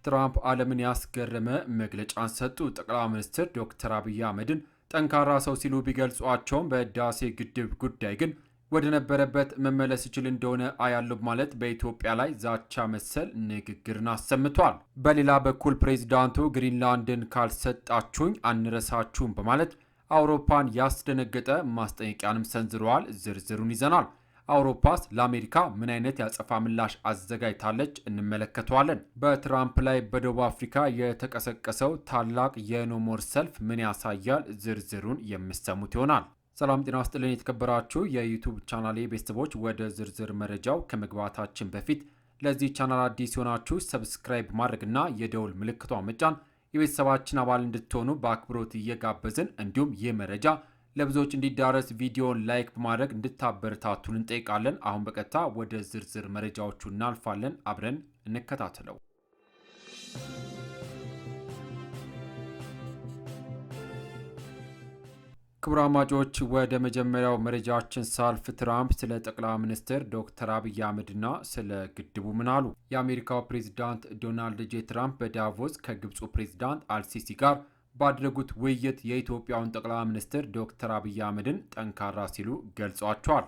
ትራምፕ ዓለምን ያስገረመ መግለጫን ሰጡ። ጠቅላይ ሚኒስትር ዶክተር አብይ አህመድን ጠንካራ ሰው ሲሉ ቢገልጿቸውም በህዳሴ ግድብ ጉዳይ ግን ወደ ነበረበት መመለስ ይችል እንደሆነ አያለው ማለት በኢትዮጵያ ላይ ዛቻ መሰል ንግግርን አሰምቷል። በሌላ በኩል ፕሬዚዳንቱ ግሪንላንድን ካልሰጣችሁኝ አንረሳችሁም በማለት አውሮፓን ያስደነገጠ ማስጠንቀቂያንም ሰንዝረዋል። ዝርዝሩን ይዘናል። አውሮፓስ ለአሜሪካ ምን አይነት ያጸፋ ምላሽ አዘጋጅታለች? እንመለከተዋለን። በትራምፕ ላይ በደቡብ አፍሪካ የተቀሰቀሰው ታላቅ የኖሞር ሰልፍ ምን ያሳያል? ዝርዝሩን የምሰሙት ይሆናል። ሰላም ጤና ይስጥልኝ የተከበራችሁ የዩቱብ ቻናሌ ቤተሰቦች፣ ወደ ዝርዝር መረጃው ከመግባታችን በፊት ለዚህ ቻናል አዲስ የሆናችሁ ሰብስክራይብ ማድረግና የደውል ምልክቷን መጫን የቤተሰባችን አባል እንድትሆኑ በአክብሮት እየጋበዝን እንዲሁም ይህ መረጃ ለብዙዎች እንዲዳረስ ቪዲዮን ላይክ በማድረግ እንድታበረታቱን እንጠይቃለን። አሁን በቀጥታ ወደ ዝርዝር መረጃዎቹ እናልፋለን። አብረን እንከታተለው። ክቡራን አድማጮች፣ ወደ መጀመሪያው መረጃችን ሳልፍ ትራምፕ ስለ ጠቅላይ ሚኒስትር ዶክተር አብይ አህመድና ስለ ግድቡ ምን አሉ? የአሜሪካው ፕሬዚዳንት ዶናልድ ጄ ትራምፕ በዳቮስ ከግብፁ ፕሬዚዳንት አልሲሲ ጋር ባደረጉት ውይይት የኢትዮጵያውን ጠቅላይ ሚኒስትር ዶክተር አብይ አህመድን ጠንካራ ሲሉ ገልጿቸዋል።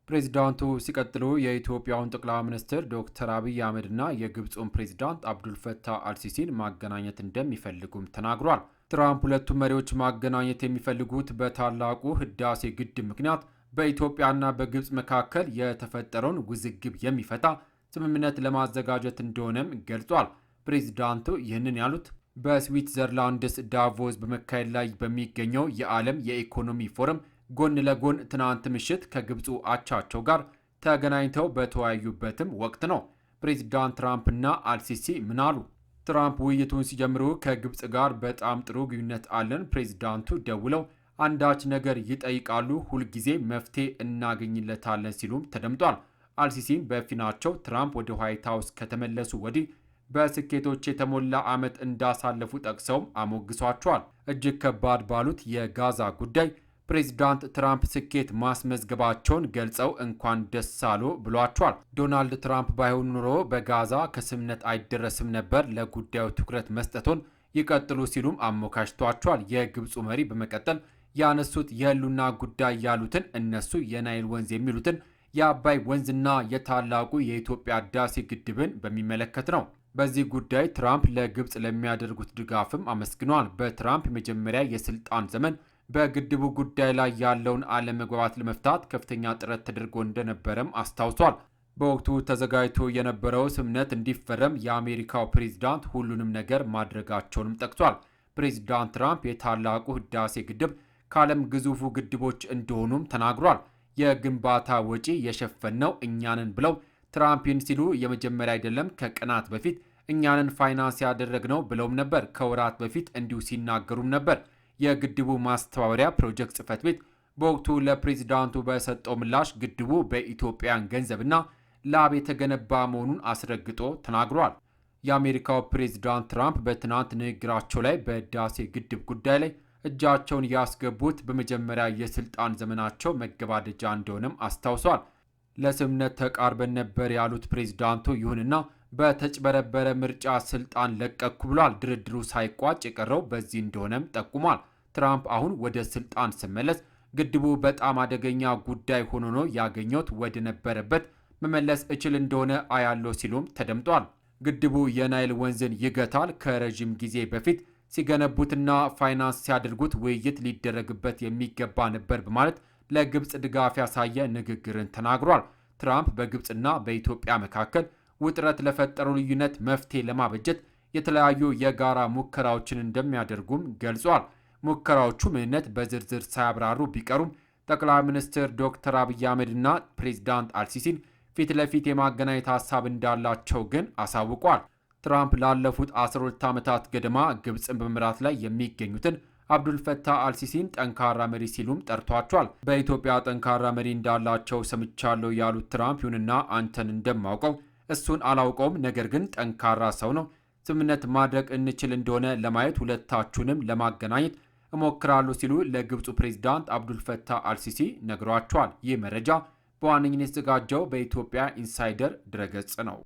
ፕሬዚዳንቱ ሲቀጥሉ የኢትዮጵያውን ጠቅላይ ሚኒስትር ዶክተር አብይ አህመድና የግብፁን ፕሬዚዳንት አብዱልፈታህ አልሲሲን ማገናኘት እንደሚፈልጉም ተናግሯል። ትራምፕ ሁለቱም መሪዎች ማገናኘት የሚፈልጉት በታላቁ ህዳሴ ግድብ ምክንያት በኢትዮጵያና በግብፅ መካከል የተፈጠረውን ውዝግብ የሚፈታ ስምምነት ለማዘጋጀት እንደሆነም ገልጿል። ፕሬዚዳንቱ ይህንን ያሉት በስዊትዘርላንድስ ዳቮስ በመካሄድ ላይ በሚገኘው የዓለም የኢኮኖሚ ፎረም ጎን ለጎን ትናንት ምሽት ከግብፁ አቻቸው ጋር ተገናኝተው በተወያዩበትም ወቅት ነው። ፕሬዚዳንት ትራምፕና አልሲሲ ምን አሉ? ትራምፕ ውይይቱን ሲጀምሩ ከግብፅ ጋር በጣም ጥሩ ግንኙነት አለን። ፕሬዚዳንቱ ደውለው አንዳች ነገር ይጠይቃሉ፣ ሁልጊዜ መፍትሄ እናገኝለታለን ሲሉም ተደምጧል። አልሲሲም በፊናቸው ትራምፕ ወደ ዋይት ሀውስ ከተመለሱ ወዲህ በስኬቶች የተሞላ ዓመት እንዳሳለፉ ጠቅሰውም አሞግሷቸዋል። እጅግ ከባድ ባሉት የጋዛ ጉዳይ ፕሬዚዳንት ትራምፕ ስኬት ማስመዝገባቸውን ገልጸው እንኳን ደስ አሎ ብሏቸዋል። ዶናልድ ትራምፕ ባይሆኑ ኑሮ በጋዛ ከስምምነት አይደረስም ነበር፣ ለጉዳዩ ትኩረት መስጠቱን ይቀጥሉ ሲሉም አሞካሽቷቸዋል። የግብፁ መሪ በመቀጠል ያነሱት የህልውና ጉዳይ ያሉትን እነሱ የናይል ወንዝ የሚሉትን የአባይ ወንዝና የታላቁ የኢትዮጵያ ህዳሴ ግድብን በሚመለከት ነው። በዚህ ጉዳይ ትራምፕ ለግብፅ ለሚያደርጉት ድጋፍም አመስግኗል። በትራምፕ የመጀመሪያ የስልጣን ዘመን በግድቡ ጉዳይ ላይ ያለውን አለመግባባት ለመፍታት ከፍተኛ ጥረት ተደርጎ እንደነበረም አስታውሷል። በወቅቱ ተዘጋጅቶ የነበረው ስምምነት እንዲፈረም የአሜሪካው ፕሬዚዳንት ሁሉንም ነገር ማድረጋቸውንም ጠቅሷል። ፕሬዚዳንት ትራምፕ የታላቁ ህዳሴ ግድብ ከዓለም ግዙፉ ግድቦች እንደሆኑም ተናግሯል። የግንባታ ወጪ የሸፈነው እኛንን ብለው ትራምፕን ሲሉ የመጀመሪያ አይደለም፣ ከቀናት በፊት እኛንን ፋይናንስ ያደረግነው ብለውም ነበር። ከወራት በፊት እንዲሁ ሲናገሩም ነበር። የግድቡ ማስተባበሪያ ፕሮጀክት ጽህፈት ቤት በወቅቱ ለፕሬዚዳንቱ በሰጠው ምላሽ ግድቡ በኢትዮጵያን ገንዘብና ላብ የተገነባ መሆኑን አስረግጦ ተናግሯል። የአሜሪካው ፕሬዚዳንት ትራምፕ በትናንት ንግግራቸው ላይ በህዳሴ ግድብ ጉዳይ ላይ እጃቸውን ያስገቡት በመጀመሪያ የስልጣን ዘመናቸው መገባደጃ እንደሆነም አስታውሷል። ለስምምነት ተቃርበን ነበር ያሉት ፕሬዚዳንቱ ይሁንና በተጭበረበረ ምርጫ ስልጣን ለቀኩ ብሏል። ድርድሩ ሳይቋጭ የቀረው በዚህ እንደሆነም ጠቁሟል። ትራምፕ አሁን ወደ ስልጣን ስመለስ ግድቡ በጣም አደገኛ ጉዳይ ሆኖ ነው ያገኘሁት፣ ወደ ነበረበት መመለስ እችል እንደሆነ አያለው ሲሉም ተደምጧል። ግድቡ የናይል ወንዝን ይገታል። ከረዥም ጊዜ በፊት ሲገነቡትና ፋይናንስ ሲያደርጉት ውይይት ሊደረግበት የሚገባ ነበር በማለት ለግብፅ ድጋፍ ያሳየ ንግግርን ተናግሯል። ትራምፕ በግብፅና በኢትዮጵያ መካከል ውጥረት ለፈጠረው ልዩነት መፍትሄ ለማበጀት የተለያዩ የጋራ ሙከራዎችን እንደሚያደርጉም ገልጿል። ሙከራዎቹ ምንነት በዝርዝር ሳያብራሩ ቢቀሩም ጠቅላይ ሚኒስትር ዶክተር አብይ አህመድና ፕሬዚዳንት አልሲሲን ፊት ለፊት የማገናኘት ሀሳብ እንዳላቸው ግን አሳውቋል። ትራምፕ ላለፉት 12 ዓመታት ገደማ ግብፅን በመምራት ላይ የሚገኙትን አብዱልፈታህ አልሲሲን ጠንካራ መሪ ሲሉም ጠርቷቸዋል። በኢትዮጵያ ጠንካራ መሪ እንዳላቸው ሰምቻለሁ ያሉት ትራምፕ ይሁንና አንተን እንደማውቀው እሱን አላውቀውም፣ ነገር ግን ጠንካራ ሰው ነው። ስምምነት ማድረግ እንችል እንደሆነ ለማየት ሁለታችሁንም ለማገናኘት እሞክራለሁ ሲሉ ለግብፁ ፕሬዚዳንት አብዱልፈታህ አልሲሲ ነግሯቸዋል። ይህ መረጃ በዋነኝነት የተዘጋጀው በኢትዮጵያ ኢንሳይደር ድረገጽ ነው።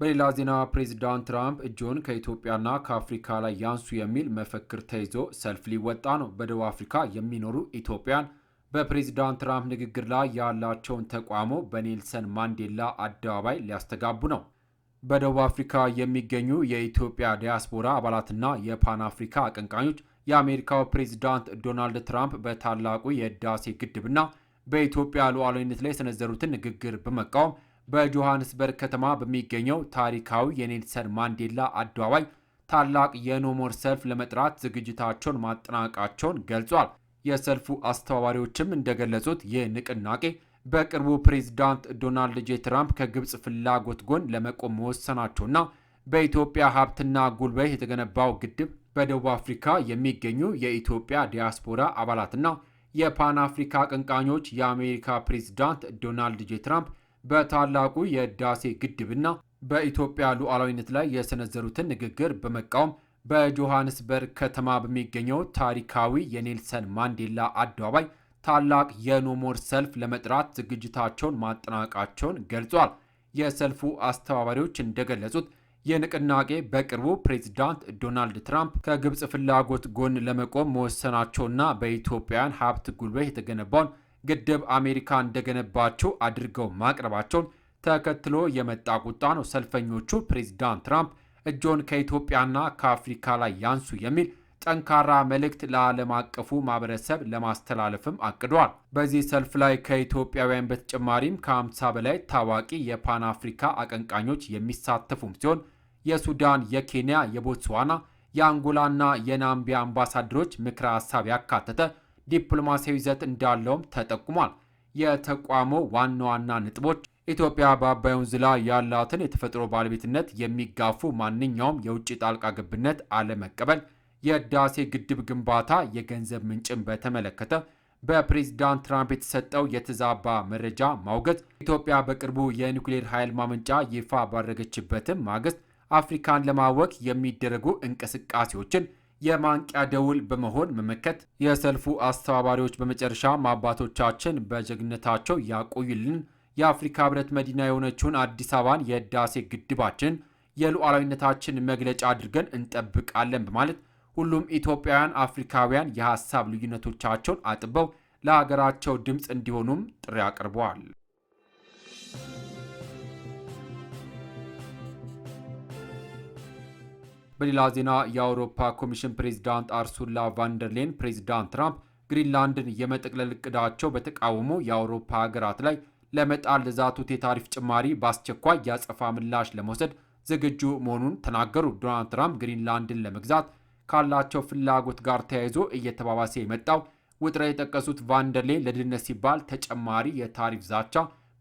በሌላ ዜና ፕሬዚዳንት ትራምፕ እጆን ከኢትዮጵያና ከአፍሪካ ላይ ያንሱ የሚል መፈክር ተይዞ ሰልፍ ሊወጣ ነው። በደቡብ አፍሪካ የሚኖሩ ኢትዮጵያን በፕሬዚዳንት ትራምፕ ንግግር ላይ ያላቸውን ተቃውሞ በኔልሰን ማንዴላ አደባባይ ሊያስተጋቡ ነው። በደቡብ አፍሪካ የሚገኙ የኢትዮጵያ ዲያስፖራ አባላትና የፓን አፍሪካ አቀንቃኞች የአሜሪካው ፕሬዚዳንት ዶናልድ ትራምፕ በታላቁ የህዳሴ ግድብና በኢትዮጵያ ሉዓላዊነት ላይ የሰነዘሩትን ንግግር በመቃወም በጆሃንስበርግ ከተማ በሚገኘው ታሪካዊ የኔልሰን ማንዴላ አደባባይ ታላቅ የኖሞር ሰልፍ ለመጥራት ዝግጅታቸውን ማጠናቀቃቸውን ገልጿል። የሰልፉ አስተባባሪዎችም እንደገለጹት ይህ ንቅናቄ በቅርቡ ፕሬዚዳንት ዶናልድ ጄ ትራምፕ ከግብፅ ፍላጎት ጎን ለመቆም መወሰናቸውና በኢትዮጵያ ሀብትና ጉልበት የተገነባው ግድብ በደቡብ አፍሪካ የሚገኙ የኢትዮጵያ ዲያስፖራ አባላትና የፓን አፍሪካ አቀንቃኞች የአሜሪካ ፕሬዚዳንት ዶናልድ ጄ ትራምፕ በታላቁ የህዳሴ ግድብና በኢትዮጵያ ሉዓላዊነት ላይ የሰነዘሩትን ንግግር በመቃወም በጆሃንስበርግ ከተማ በሚገኘው ታሪካዊ የኔልሰን ማንዴላ አደባባይ ታላቅ የኖሞር ሰልፍ ለመጥራት ዝግጅታቸውን ማጠናቀቃቸውን ገልጿል። የሰልፉ አስተባባሪዎች እንደገለጹት የንቅናቄ በቅርቡ ፕሬዚዳንት ዶናልድ ትራምፕ ከግብፅ ፍላጎት ጎን ለመቆም መወሰናቸውና በኢትዮጵያውያን ሀብት ጉልበት የተገነባውን ግድብ አሜሪካ እንደገነባቸው አድርገው ማቅረባቸውን ተከትሎ የመጣ ቁጣ ነው። ሰልፈኞቹ ፕሬዚዳንት ትራምፕ እጆን ከኢትዮጵያና ከአፍሪካ ላይ ያንሱ የሚል ጠንካራ መልእክት ለዓለም አቀፉ ማህበረሰብ ለማስተላለፍም አቅደዋል። በዚህ ሰልፍ ላይ ከኢትዮጵያውያን በተጨማሪም ከ50 በላይ ታዋቂ የፓን አፍሪካ አቀንቃኞች የሚሳተፉም ሲሆን የሱዳን፣ የኬንያ፣ የቦትስዋና፣ የአንጎላና የናምቢያ አምባሳደሮች ምክረ ሀሳብ ያካተተ ዲፕሎማሲያዊ ይዘት እንዳለውም ተጠቁሟል። የተቋሙ ዋና ዋና ነጥቦች ኢትዮጵያ በአባይ ወንዝ ላይ ያላትን የተፈጥሮ ባለቤትነት የሚጋፉ ማንኛውም የውጭ ጣልቃ ገብነት አለመቀበል፣ የህዳሴ ግድብ ግንባታ የገንዘብ ምንጭን በተመለከተ በፕሬዚዳንት ትራምፕ የተሰጠው የተዛባ መረጃ ማውገዝ፣ ኢትዮጵያ በቅርቡ የኒውክሌር ኃይል ማመንጫ ይፋ ባደረገችበትም ማግስት አፍሪካን ለማወክ የሚደረጉ እንቅስቃሴዎችን የማንቂያ ደውል በመሆን መመከት። የሰልፉ አስተባባሪዎች በመጨረሻም አባቶቻችን በጀግንነታቸው ያቆዩልን የአፍሪካ ህብረት መዲና የሆነችውን አዲስ አበባን የህዳሴ ግድባችን የሉዓላዊነታችን መግለጫ አድርገን እንጠብቃለን በማለት ሁሉም ኢትዮጵያውያን አፍሪካውያን የሀሳብ ልዩነቶቻቸውን አጥበው ለሀገራቸው ድምፅ እንዲሆኑም ጥሪ አቅርበዋል። በሌላ ዜና የአውሮፓ ኮሚሽን ፕሬዚዳንት አርሱላ ቫንደርሌን ፕሬዚዳንት ትራምፕ ግሪንላንድን የመጠቅለል እቅዳቸው በተቃወሙ የአውሮፓ ሀገራት ላይ ለመጣል ለዛቱት የታሪፍ ጭማሪ በአስቸኳይ ያጸፋ ምላሽ ለመውሰድ ዝግጁ መሆኑን ተናገሩ። ዶናልድ ትራምፕ ግሪንላንድን ለመግዛት ካላቸው ፍላጎት ጋር ተያይዞ እየተባባሰ የመጣው ውጥረት የጠቀሱት ቫንደርሌን ለድህነት ሲባል ተጨማሪ የታሪፍ ዛቻ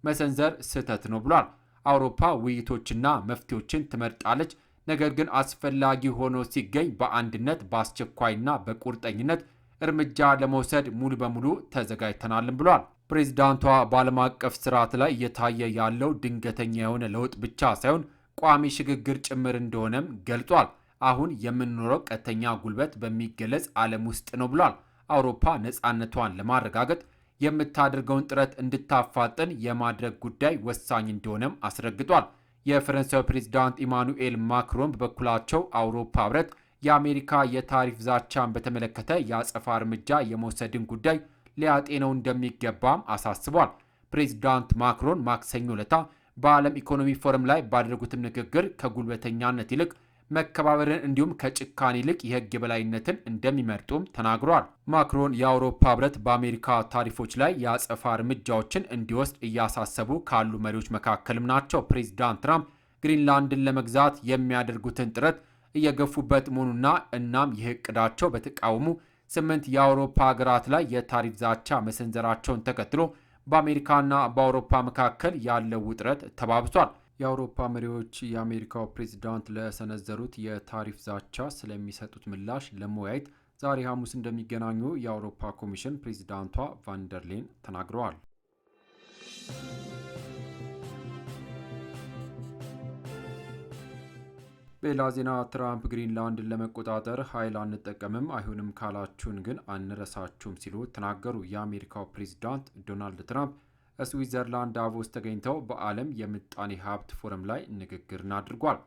መሰንዘር ስህተት ነው ብሏል። አውሮፓ ውይይቶችና መፍትሄዎችን ትመርጣለች፣ ነገር ግን አስፈላጊ ሆኖ ሲገኝ በአንድነት በአስቸኳይና በቁርጠኝነት እርምጃ ለመውሰድ ሙሉ በሙሉ ተዘጋጅተናልም ብሏል። ፕሬዚዳንቷ በዓለም አቀፍ ስርዓት ላይ እየታየ ያለው ድንገተኛ የሆነ ለውጥ ብቻ ሳይሆን ቋሚ ሽግግር ጭምር እንደሆነም ገልጿል። አሁን የምንኖረው ቀጥተኛ ጉልበት በሚገለጽ ዓለም ውስጥ ነው ብሏል። አውሮፓ ነፃነቷን ለማረጋገጥ የምታደርገውን ጥረት እንድታፋጥን የማድረግ ጉዳይ ወሳኝ እንደሆነም አስረግጧል። የፈረንሳዊ ፕሬዚዳንት ኢማኑኤል ማክሮን በበኩላቸው አውሮፓ ህብረት የአሜሪካ የታሪፍ ዛቻን በተመለከተ የአጸፋ እርምጃ የመውሰድን ጉዳይ ሊያጤነው እንደሚገባም አሳስቧል። ፕሬዚዳንት ማክሮን ማክሰኞ ዕለት በዓለም ኢኮኖሚ ፎረም ላይ ባደረጉትም ንግግር ከጉልበተኛነት ይልቅ መከባበርን እንዲሁም ከጭካኔ ይልቅ የህግ የበላይነትን እንደሚመርጡም ተናግረዋል። ማክሮን የአውሮፓ ህብረት በአሜሪካ ታሪፎች ላይ የአጸፋ እርምጃዎችን እንዲወስድ እያሳሰቡ ካሉ መሪዎች መካከልም ናቸው። ፕሬዚዳንት ትራምፕ ግሪንላንድን ለመግዛት የሚያደርጉትን ጥረት እየገፉበት መሆኑና እናም ይህ እቅዳቸው በተቃወሙ 8 የአውሮፓ ሀገራት ላይ የታሪፍ ዛቻ መሰንዘራቸውን ተከትሎ በአሜሪካና በአውሮፓ መካከል ያለው ውጥረት ተባብሷል። የአውሮፓ መሪዎች የአሜሪካው ፕሬዚዳንት ለሰነዘሩት የታሪፍ ዛቻ ስለሚሰጡት ምላሽ ለመወያየት ዛሬ ሐሙስ እንደሚገናኙ የአውሮፓ ኮሚሽን ፕሬዚዳንቷ ቫንደርሌን ተናግረዋል። በሌላ ዜና ትራምፕ ግሪንላንድን ለመቆጣጠር ኃይል አንጠቀምም፣ አይሆንም ካላችሁን ግን አንረሳችሁም ሲሉ ተናገሩ። የአሜሪካው ፕሬዚዳንት ዶናልድ ትራምፕ ስዊዘርላንድ ዳቮስ ተገኝተው በዓለም የምጣኔ ሀብት ፎረም ላይ ንግግርን አድርጓል።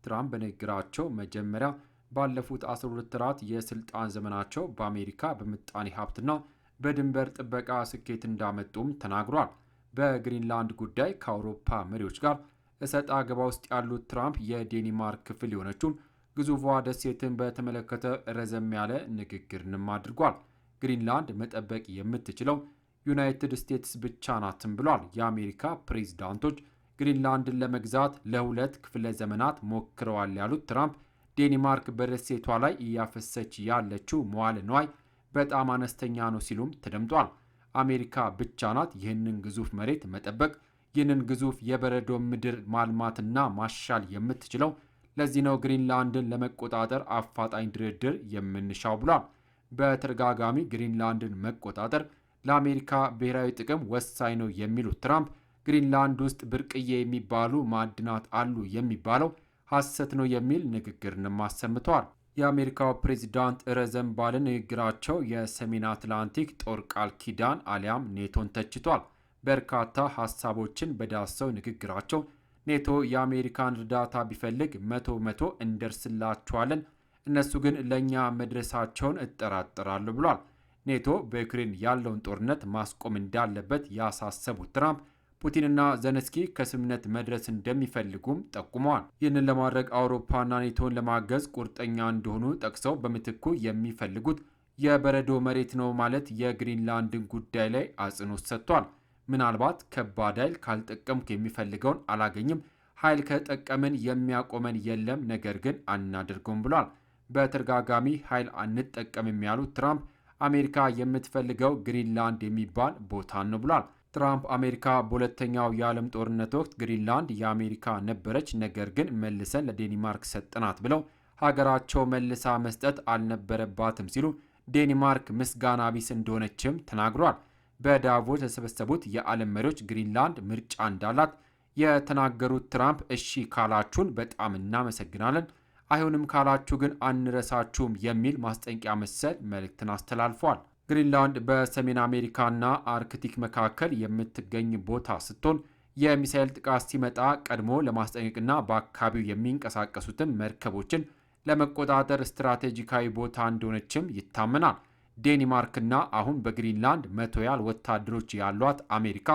ትራምፕ በንግግራቸው መጀመሪያ ባለፉት 12 ወራት የስልጣን ዘመናቸው በአሜሪካ በምጣኔ ሀብትና በድንበር ጥበቃ ስኬት እንዳመጡም ተናግሯል። በግሪንላንድ ጉዳይ ከአውሮፓ መሪዎች ጋር እሰጥ አገባ ውስጥ ያሉት ትራምፕ የዴንማርክ ክፍል የሆነችውን ግዙፏ ደሴትን በተመለከተ ረዘም ያለ ንግግርንም አድርጓል። ግሪንላንድ መጠበቅ የምትችለው ዩናይትድ ስቴትስ ብቻ ናትም ብሏል። የአሜሪካ ፕሬዝዳንቶች ግሪንላንድን ለመግዛት ለ2 ክፍለ ዘመናት ሞክረዋል ያሉት ትራምፕ ዴንማርክ በደሴቷ ላይ እያፈሰች ያለችው መዋለ ንዋይ በጣም አነስተኛ ነው ሲሉም ተደምጧል። አሜሪካ ብቻ ናት ይህንን ግዙፍ መሬት መጠበቅ፣ ይህንን ግዙፍ የበረዶ ምድር ማልማትና ማሻል የምትችለው። ለዚህ ነው ግሪንላንድን ለመቆጣጠር አፋጣኝ ድርድር የምንሻው ብሏል። በተደጋጋሚ ግሪንላንድን መቆጣጠር ለአሜሪካ ብሔራዊ ጥቅም ወሳኝ ነው የሚሉት ትራምፕ ግሪንላንድ ውስጥ ብርቅዬ የሚባሉ ማዕድናት አሉ የሚባለው ሐሰት ነው የሚል ንግግርንም አሰምተዋል። የአሜሪካው ፕሬዚዳንት ረዘም ባለ ንግግራቸው የሰሜን አትላንቲክ ጦር ቃል ኪዳን አሊያም ኔቶን ተችቷል። በርካታ ሐሳቦችን በዳሰው ንግግራቸው ኔቶ የአሜሪካን እርዳታ ቢፈልግ 100% እንደርስላቸዋለን፣ እነሱ ግን ለእኛ መድረሳቸውን እጠራጠራለሁ ብሏል። ኔቶ በዩክሬን ያለውን ጦርነት ማስቆም እንዳለበት ያሳሰቡት ትራምፕ ፑቲንና ዘለንስኪ ከስምምነት መድረስ እንደሚፈልጉም ጠቁመዋል። ይህንን ለማድረግ አውሮፓና ኔቶን ለማገዝ ቁርጠኛ እንደሆኑ ጠቅሰው በምትኩ የሚፈልጉት የበረዶ መሬት ነው ማለት የግሪንላንድን ጉዳይ ላይ አጽንኦት ሰጥቷል። ምናልባት ከባድ ኃይል ካልጠቀምኩ የሚፈልገውን አላገኝም፣ ኃይል ከጠቀምን የሚያቆመን የለም፣ ነገር ግን አናደርገውም ብሏል። በተደጋጋሚ ኃይል አንጠቀምም ያሉት ትራምፕ አሜሪካ የምትፈልገው ግሪንላንድ የሚባል ቦታን ነው ብሏል። ትራምፕ አሜሪካ በሁለተኛው የዓለም ጦርነት ወቅት ግሪንላንድ የአሜሪካ ነበረች፣ ነገር ግን መልሰን ለዴንማርክ ሰጠናት ብለው ሀገራቸው መልሳ መስጠት አልነበረባትም ሲሉ ዴንማርክ ምስጋና ቢስ እንደሆነችም ተናግሯል። በዳቮስ የተሰበሰቡት የዓለም መሪዎች ግሪንላንድ ምርጫ እንዳላት የተናገሩት ትራምፕ እሺ ካላችሁን በጣም እናመሰግናለን፣ አይሆንም ካላችሁ ግን አንረሳችሁም የሚል ማስጠንቀቂያ መሰል መልእክትን አስተላልፏል። ግሪንላንድ በሰሜን አሜሪካና አርክቲክ መካከል የምትገኝ ቦታ ስትሆን የሚሳኤል ጥቃት ሲመጣ ቀድሞ ለማስጠንቀቅና በአካባቢው የሚንቀሳቀሱትን መርከቦችን ለመቆጣጠር ስትራቴጂካዊ ቦታ እንደሆነችም ይታመናል። ዴንማርክና አሁን በግሪንላንድ 100 ያህል ወታደሮች ያሏት አሜሪካ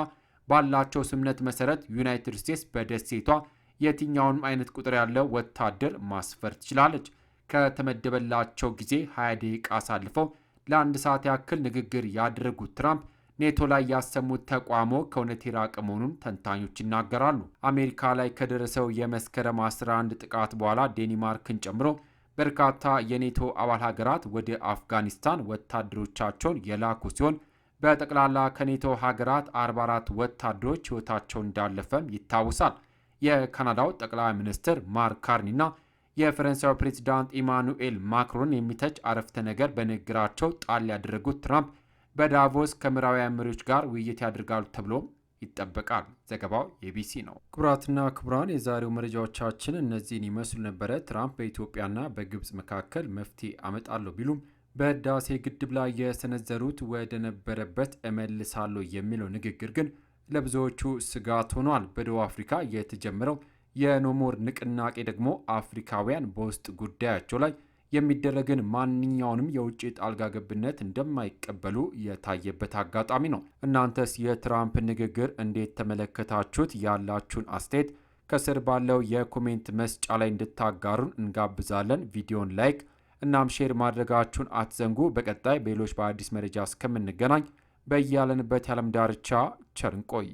ባላቸው ስምምነት መሰረት ዩናይትድ ስቴትስ በደሴቷ የትኛውንም አይነት ቁጥር ያለው ወታደር ማስፈር ትችላለች። ከተመደበላቸው ጊዜ 20 ደቂቃ አሳልፈው ለ1 ሰዓት ያክል ንግግር ያደረጉት ትራምፕ ኔቶ ላይ ያሰሙት ተቋሞ ከእውነት የራቀ መሆኑን ተንታኞች ይናገራሉ። አሜሪካ ላይ ከደረሰው የመስከረም 11 ጥቃት በኋላ ዴንማርክን ጨምሮ በርካታ የኔቶ አባል ሀገራት ወደ አፍጋኒስታን ወታደሮቻቸውን የላኩ ሲሆን በጠቅላላ ከኔቶ ሀገራት 44 ወታደሮች ሕይወታቸው እንዳለፈም ይታወሳል። የካናዳው ጠቅላይ ሚኒስትር ማርክ ካርኒና የፈረንሳዩ ፕሬዚዳንት ኢማኑኤል ማክሮን የሚተች አረፍተ ነገር በንግግራቸው ጣል ያደረጉት ትራምፕ በዳቮስ ከምዕራባውያን መሪዎች ጋር ውይይት ያደርጋሉ ተብሎም ይጠበቃል። ዘገባው የቢሲ ነው። ክቡራትና ክቡራን የዛሬው መረጃዎቻችን እነዚህን ይመስሉ ነበረ። ትራምፕ በኢትዮጵያና በግብጽ መካከል መፍትሄ አመጣለሁ ቢሉም በህዳሴ ግድብ ላይ የሰነዘሩት ወደ ነበረበት እመልሳለሁ የሚለው ንግግር ግን ለብዙዎቹ ስጋት ሆኗል። በደቡብ አፍሪካ የተጀመረው የኖሞር ንቅናቄ ደግሞ አፍሪካውያን በውስጥ ጉዳያቸው ላይ የሚደረግን ማንኛውንም የውጭ ጣልቃ ገብነት እንደማይቀበሉ የታየበት አጋጣሚ ነው። እናንተስ የትራምፕ ንግግር እንዴት ተመለከታችሁት? ያላችሁን አስተያየት ከስር ባለው የኮሜንት መስጫ ላይ እንድታጋሩን እንጋብዛለን። ቪዲዮን ላይክ እናም ሼር ማድረጋችሁን አትዘንጉ። በቀጣይ በሌሎች በአዲስ መረጃ እስከምንገናኝ በያለንበት የዓለም ዳርቻ ቸር እንቆይ።